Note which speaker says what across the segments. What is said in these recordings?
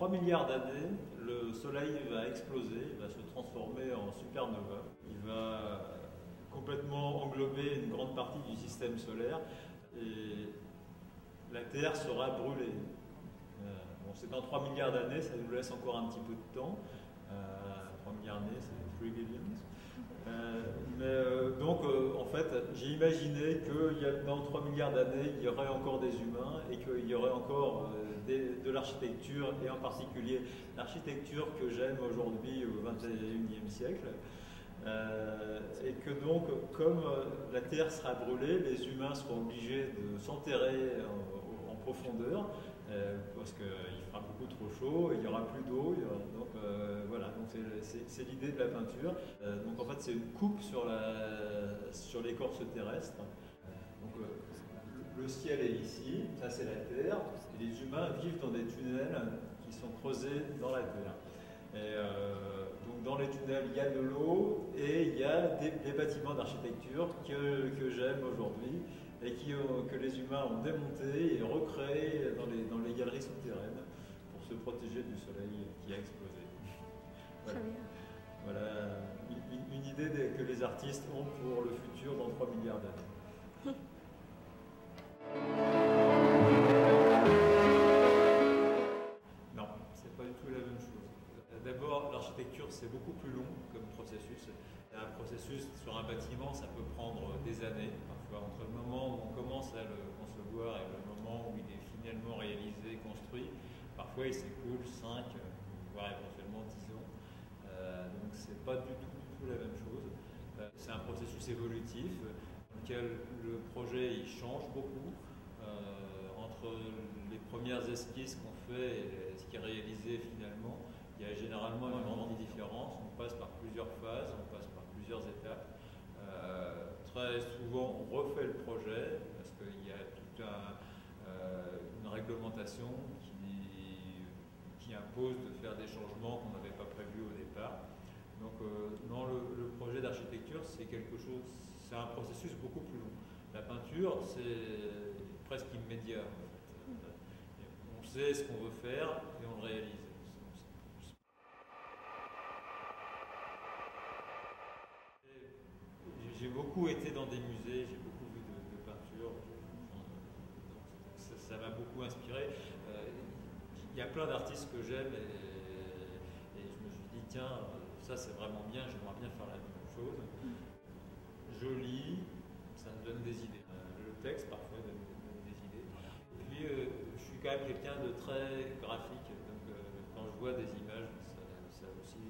Speaker 1: 3 milliards d'années, le Soleil va exploser, il va se transformer en supernova. Il va complètement englober une grande partie du système solaire et la Terre sera brûlée. Bon, c'est dans 3 milliards d'années, ça nous laisse encore un petit peu de temps. 3 milliards d'années, c'est 3 billions. Donc, en fait, j'ai imaginé que dans 3 milliards d'années, il y aurait encore des humains et qu'il y aurait encore de l'architecture, et en particulier l'architecture que j'aime aujourd'hui au XXIe siècle. Et que donc, comme la Terre sera brûlée, les humains seront obligés de s'enterrer en profondeur, parce qu'il fera beaucoup trop chaud, il n'y aura plus d'eau. Donc voilà, donc c'est l'idée de la peinture. Donc en fait, c'est une coupe sur l'écorce terrestre. Donc le ciel est ici, ça c'est la Terre, et les humains vivent dans des tunnels qui sont creusés dans la Terre. Et donc dans les tunnels, il y a de l'eau et il y a des bâtiments d'architecture que j'aime aujourd'hui et que les humains ont démontés et recréés dans les galeries souterraines pour se protéger du soleil qui a explosé. Voilà, voilà une idée que les artistes ont pour le futur dans 3 milliards d'années. Non, c'est pas du tout la même chose. D'abord, l'architecture, c'est beaucoup plus long comme processus. Un processus sur un bâtiment, ça peut prendre des années, parfois, entre le moment où on commence à le concevoir et le moment où il est finalement réalisé, construit. Parfois, il s'écoule 5, voire éventuellement 10 ans. Donc, c'est pas du tout la même chose. C'est un processus évolutif dans lequel le projet il change beaucoup. Entre les premières esquisses qu'on fait et ce qui est réalisé finalement, il y a généralement une grande différence. On passe par plusieurs phases, on passe par plusieurs étapes. Très souvent, on refait le projet parce qu'il y a toute une réglementation qui impose de faire des changements qu'on n'avait pas prévus au départ. Donc, dans le projet d'architecture, c'est un processus beaucoup plus long. La peinture, c'est presque immédiat. En fait. On sait ce qu'on veut faire et on le réalise. J'ai beaucoup été dans des musées, j'ai beaucoup vu de peinture, ça m'a beaucoup inspiré. Il y a plein d'artistes que j'aime et je me suis dit, tiens, ça c'est vraiment bien, j'aimerais bien faire la même chose. Je lis, ça me donne des idées. Le texte parfois donne des idées. Et puis je suis quand même quelqu'un de très graphique, donc quand je vois des images, ça aussi...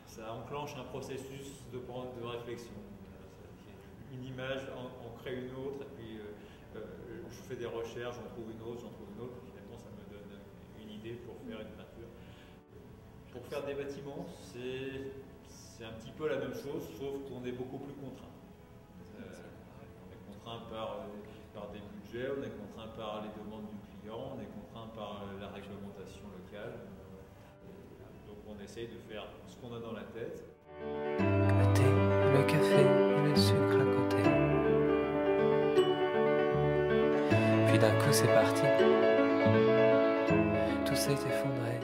Speaker 1: ça enclenche un processus de réflexion. Une image en crée une autre, et puis je fais des recherches, j'en trouve une autre, finalement ça me donne une idée pour faire une peinture. Pour faire des bâtiments, c'est un petit peu la même chose, sauf qu'on est beaucoup plus contraint. On est contraint par des budgets, on est contraint par les demandes du client, on est contraint par la réglementation locale. Donc on essaye de faire ce qu'on a dans la tête.
Speaker 2: Le thé, le café et le sucre à côté. Puis d'un coup c'est parti. Tout s'est effondré.